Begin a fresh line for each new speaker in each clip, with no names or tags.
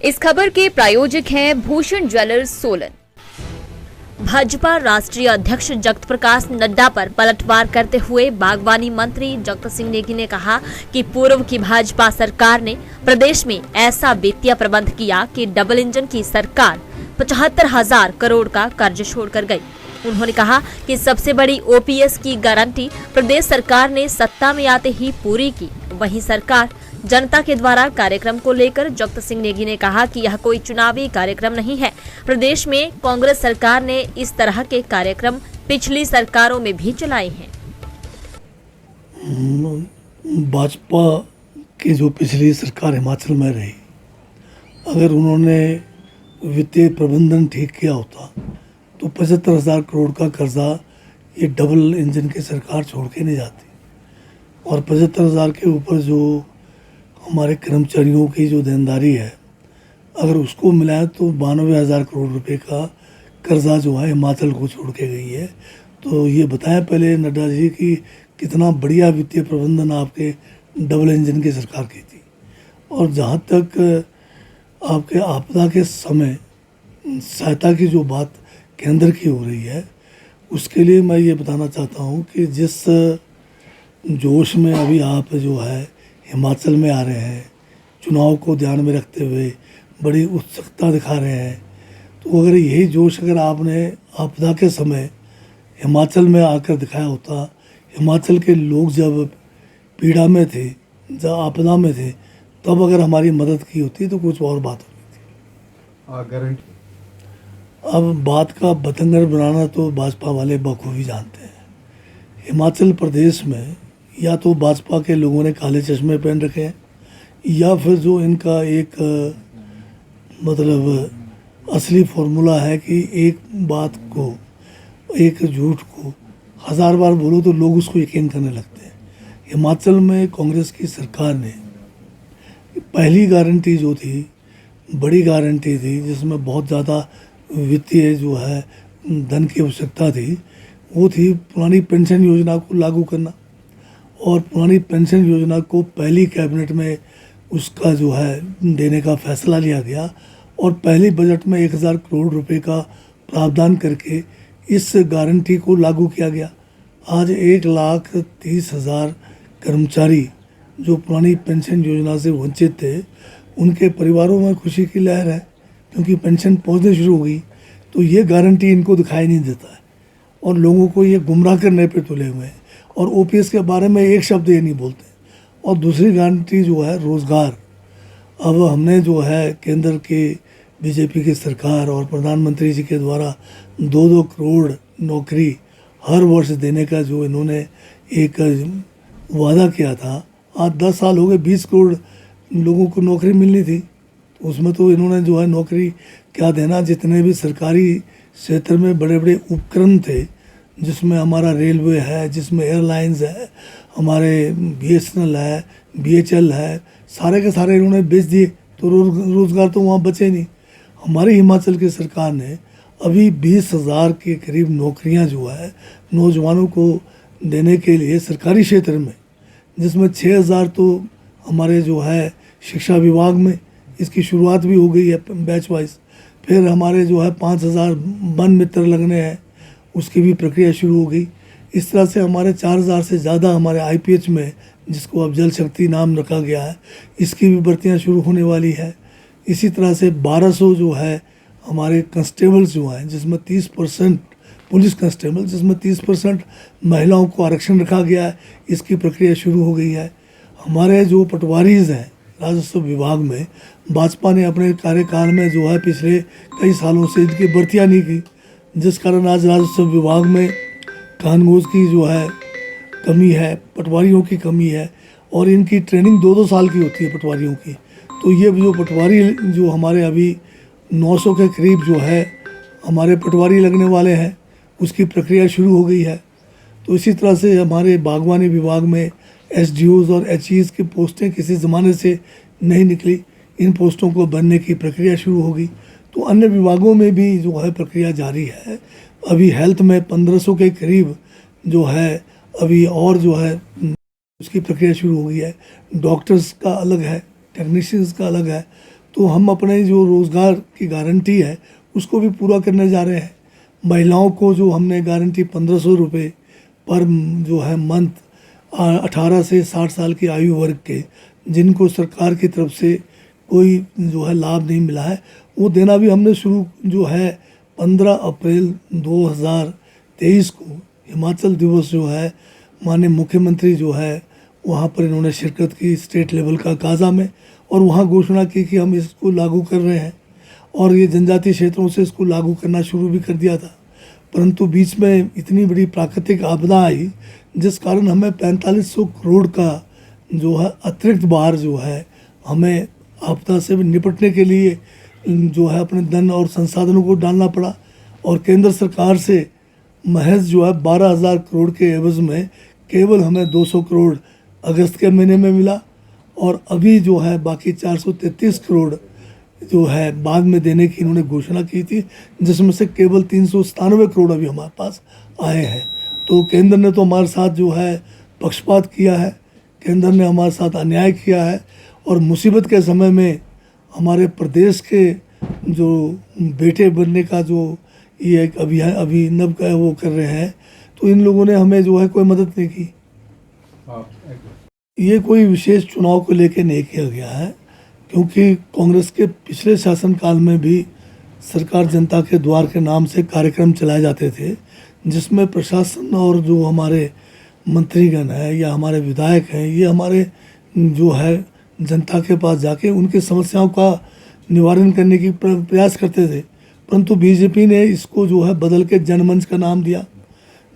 इस खबर के प्रायोजक हैं भूषण ज्वेलर्स सोलन। भाजपा राष्ट्रीय अध्यक्ष जगत प्रकाश नड्डा पर पलटवार करते हुए बागवानी मंत्री जगत सिंह नेगी ने कहा कि पूर्व की भाजपा सरकार ने प्रदेश में ऐसा वित्तीय प्रबंध किया कि डबल इंजन की सरकार 75,000 करोड़ का कर्ज छोड़कर गई। उन्होंने कहा कि सबसे बड़ी ओपीएस की गारंटी प्रदेश सरकार ने सत्ता में आते ही पूरी की। वहीं सरकार जनता के द्वारा कार्यक्रम को लेकर जगत सिंह नेगी ने कहा कि यह कोई चुनावी कार्यक्रम नहीं है। प्रदेश में कांग्रेस सरकार ने इस तरह के कार्यक्रम पिछली सरकारों में भी चलाए हैं।
भाजपा की जो पिछली सरकार हिमाचल में रही, अगर उन्होंने वित्तीय प्रबंधन ठीक किया होता तो 75,000 करोड़ का कर्जा ये डबल इंजन की सरकार छोड़ के नहीं जाती। और 75,000 के ऊपर जो हमारे कर्मचारियों की जो देनदारी है, अगर उसको मिलाए तो 92,000 करोड़ रुपए का कर्जा जो है हिमाचल को छोड़ के गई है। तो ये बताएं पहले नड्डा जी कि कितना बढ़िया वित्तीय प्रबंधन आपके डबल इंजन की सरकार की थी। और जहाँ तक आपके आपदा के समय सहायता की जो बात केंद्र की हो रही है, उसके लिए मैं ये बताना चाहता हूँ कि जिस जोश में अभी आप जो है हिमाचल में आ रहे हैं, चुनाव को ध्यान में रखते हुए बड़ी उत्सुकता दिखा रहे हैं, तो अगर यही जोश अगर आपने आपदा के समय हिमाचल में आकर दिखाया होता, हिमाचल के लोग जब पीड़ा में थे, जब आपदा में थे, तब अगर हमारी मदद की होती तो कुछ और बात होती थी।
गारंटी
अब बात का बतंगड़ बनाना तो भाजपा वाले बखूबी जानते हैं। हिमाचल प्रदेश में या तो भाजपा के लोगों ने काले चश्मे पहन रखे हैं, या फिर जो इनका एक मतलब असली फॉर्मूला है कि एक बात को, एक झूठ को 1000 बार बोलो तो लोग उसको यकीन करने लगते हैं। हिमाचल में कांग्रेस की सरकार ने पहली गारंटी जो थी, बड़ी गारंटी थी, जिसमें बहुत ज़्यादा वित्तीय जो है धन की आवश्यकता थी, वो थी पुरानी पेंशन योजना को लागू करना। और पुरानी पेंशन योजना को पहली कैबिनेट में उसका जो है देने का फैसला लिया गया और पहली बजट में 1,000 करोड़ रुपए का प्रावधान करके इस गारंटी को लागू किया गया। आज 1,30,000 कर्मचारी जो पुरानी पेंशन योजना से वंचित थे, उनके परिवारों में खुशी की लहर है, क्योंकि पेंशन पहुंचने शुरू हो गई। तो ये गारंटी इनको दिखाई नहीं देता है और लोगों को ये गुमराह करने पे तुले हुए हैं और ओपीएस के बारे में एक शब्द ये नहीं बोलते। और दूसरी गारंटी जो है रोज़गार, अब हमने जो है केंद्र की बीजेपी की सरकार और प्रधानमंत्री जी के द्वारा 2-2 करोड़ नौकरी हर वर्ष देने का जो इन्होंने एक वादा किया था, आज 10 साल हो गए, 20 करोड़ लोगों को नौकरी मिलनी थी। उसमें तो इन्होंने जो है नौकरी क्या देना, जितने भी सरकारी क्षेत्र में बड़े बड़े उपक्रम थे, जिसमें हमारा रेलवे है, जिसमें एयरलाइंस है, हमारे बीएसएनएल है, बीएचएल है, सारे के सारे इन्होंने बेच दिए। तो रोज़गार तो वहाँ बचे नहीं। हमारी हिमाचल की सरकार ने अभी 20,000 के करीब नौकरियाँ जो है नौजवानों को देने के लिए सरकारी क्षेत्र में, जिसमें 6,000 तो हमारे जो है शिक्षा विभाग में इसकी शुरुआत भी हो गई है बैच वाइज। फिर हमारे जो है 5,000 वन मित्र लगने हैं, उसकी भी प्रक्रिया शुरू हो गई। इस तरह से हमारे 4,000 से ज़्यादा हमारे आईपीएच में, जिसको अब जल शक्ति नाम रखा गया है, इसकी भी भर्तियाँ शुरू होने वाली है। इसी तरह से 1,200 जो है हमारे कंस्टेबल्स जो हैं, जिसमें 30% पुलिस कंस्टेबल, जिसमें 30% महिलाओं को आरक्षण रखा गया है, इसकी प्रक्रिया शुरू हो गई है। हमारे जो पटवारीज हैं राजस्व विभाग में, भाजपा ने अपने कार्यकाल में जो है पिछले कई सालों से इनकी भर्तियाँ नहीं की, जिस कारण आज राजस्व विभाग में कानून की जो है कमी है, पटवारियों की कमी है। और इनकी ट्रेनिंग 2-2 साल की होती है पटवारियों की। तो ये जो पटवारी जो हमारे अभी 900 के करीब जो है हमारे पटवारी लगने वाले हैं, उसकी प्रक्रिया शुरू हो गई है। तो इसी तरह से हमारे बागवानी विभाग में एसडीओज और एचईज की पोस्टें किसी ज़माने से नहीं निकली, इन पोस्टों को भरने की प्रक्रिया शुरू हो गई। तो अन्य विभागों में भी जो है प्रक्रिया जारी है। अभी हेल्थ में 1,500 के करीब जो है अभी और जो है उसकी प्रक्रिया शुरू हो गई है। डॉक्टर्स का अलग है, टेक्नीशियंस का अलग है। तो तो हम अपने जो रोज़गार की गारंटी है उसको भी पूरा करने जा रहे हैं। महिलाओं को जो हमने गारंटी 1500 रुपये पर जो है मंथ 18 से 60 साल की आयु वर्ग के जिनको सरकार की तरफ से कोई जो है लाभ नहीं मिला है वो देना भी हमने शुरू जो है 15 अप्रैल 2023 को हिमाचल दिवस जो है माननीय मुख्यमंत्री जो है वहाँ पर इन्होंने शिरकत की स्टेट लेवल का काजा में और वहाँ घोषणा की कि हम इसको लागू कर रहे हैं और ये जनजातीय क्षेत्रों से इसको लागू करना शुरू भी कर दिया था। परंतु बीच में इतनी बड़ी प्राकृतिक आपदा आई जिस कारण हमें 4500 करोड़ का जो है अतिरिक्त भार जो है हमें आपदा से निपटने के लिए जो है अपने धन और संसाधनों को डालना पड़ा और केंद्र सरकार से महज जो है 12,000 करोड़ के एवज में केवल हमें 200 करोड़ अगस्त के महीने में मिला और अभी जो है बाकी 433 करोड़ जो है बाद में देने की इन्होंने घोषणा की थी, जिसमें से केवल 397 करोड़ अभी हमारे पास आए हैं। तो केंद्र ने तो हमारे साथ जो है पक्षपात किया है, केंद्र ने हमारे साथ अन्याय किया है और मुसीबत के समय में हमारे प्रदेश के जो बेटे बनने का जो ये एक अभिनव का वो कर रहे हैं, तो इन लोगों ने हमें जो है कोई मदद नहीं की। ये कोई विशेष चुनाव को लेकर नहीं किया गया है, क्योंकि कांग्रेस के पिछले शासनकाल में भी सरकार जनता के द्वार के नाम से कार्यक्रम चलाए जाते थे, जिसमें प्रशासन और जो हमारे मंत्रीगण हैं या हमारे विधायक हैं, ये हमारे जो है जनता के पास जाके उनकी समस्याओं का निवारण करने की प्रयास करते थे। परंतु बीजेपी ने इसको जो है बदल के जनमंच का नाम दिया,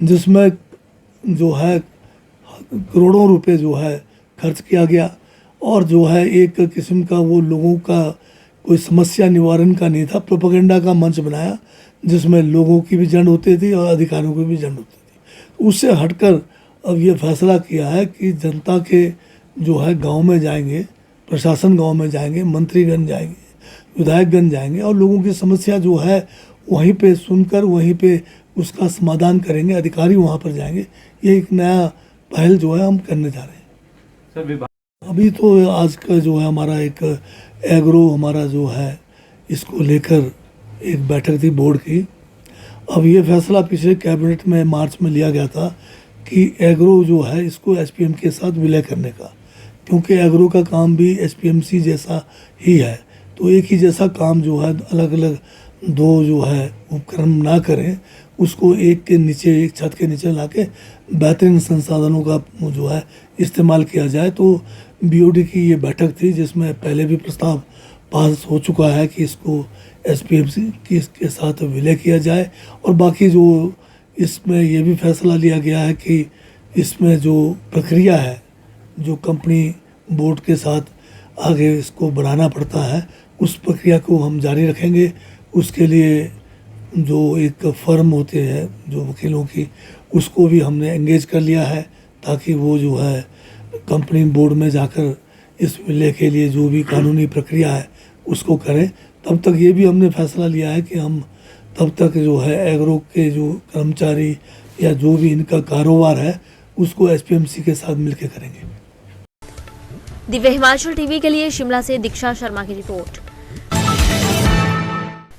जिसमें जो है करोड़ों रुपए जो है खर्च किया गया और जो है एक किस्म का वो लोगों का कोई समस्या निवारण का नहीं था, प्रोपेगेंडा का मंच बनाया जिसमें लोगों की भी जंड होती थी और अधिकारियों की भी जंड होती थी। उससे हटकर अब ये फैसला किया है कि जनता के जो है गांव में जाएंगे, प्रशासन गांव में जाएंगे, मंत्रीगण जाएंगे, विधायकगण जाएंगे और लोगों की समस्या जो है वहीं पे सुनकर वहीं पे उसका समाधान करेंगे, अधिकारी वहाँ पर जाएंगे। ये एक नया पहल जो है हम करने जा रहे हैं। अभी तो आज का जो है हमारा एक एग्रो हमारा जो है इसको लेकर एक बैठक थी बोर्ड की। अब ये फैसला पिछले कैबिनेट में मार्च में लिया गया था कि एग्रो जो है इसको एसपीएम के साथ विलय करने का, क्योंकि एग्रो का काम भी एसपीएमसी जैसा ही है, तो एक ही जैसा काम जो है अलग अलग दो जो है उपक्रम ना करें, उसको एक के नीचे एक छत के नीचे लाके बेहतरीन संसाधनों का जो है इस्तेमाल किया जाए। तो बीओडी की ये बैठक थी जिसमें पहले भी प्रस्ताव पास हो चुका है कि इसको एसपीएमसी के साथ विलय किया जाए और बाकी जो इसमें ये भी फैसला लिया गया है कि इसमें जो प्रक्रिया है जो कंपनी बोर्ड के साथ आगे इसको बढ़ाना पड़ता है उस प्रक्रिया को हम जारी रखेंगे। उसके लिए जो एक फर्म होते हैं जो वकीलों की, उसको भी हमने एंगेज कर लिया है ताकि वो जो है कंपनी बोर्ड में जाकर इस विलय के लिए जो भी कानूनी प्रक्रिया है उसको करें। तब तक ये भी हमने फैसला लिया है कि हम तब तक जो है एग्रो के जो कर्मचारी या जो भी इनका कारोबार है उसको एसपीएमसी के साथ मिलकर करेंगे।
दिव्य हिमाचल टीवी के लिए शिमला से दीक्षा शर्मा की रिपोर्ट।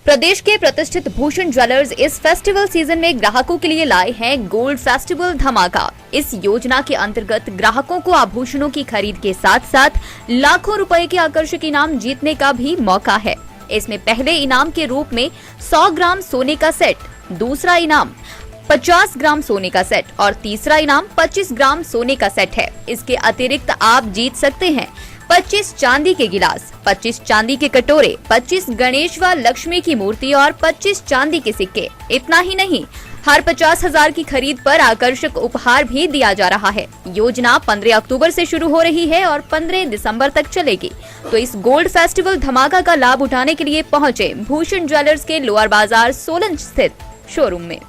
प्रदेश के प्रतिष्ठित भूषण ज्वेलर्स इस फेस्टिवल सीजन में ग्राहकों के लिए लाए हैं गोल्ड फेस्टिवल धमाका। इस योजना के अंतर्गत ग्राहकों को आभूषणों की खरीद के साथ साथ लाखों रुपए के आकर्षक इनाम जीतने का भी मौका है। इसमें पहले इनाम के रूप में 100 ग्राम सोने का सेट, दूसरा इनाम 50 ग्राम सोने का सेट और तीसरा इनाम 25 ग्राम सोने का सेट है। इसके अतिरिक्त आप जीत सकते हैं 25 चांदी के गिलास, 25 चांदी के कटोरे, 25 गणेश व लक्ष्मी की मूर्ति और 25 चांदी के सिक्के। इतना ही नहीं, हर 50,000 की खरीद पर आकर्षक उपहार भी दिया जा रहा है। योजना 15 अक्टूबर से शुरू हो रही है और 15 दिसंबर तक चलेगी। तो इस गोल्ड फेस्टिवल धमाका का लाभ उठाने के लिए पहुंचे भूषण ज्वेलर्स के लोअर बाजार सोलन स्थित शोरूम में।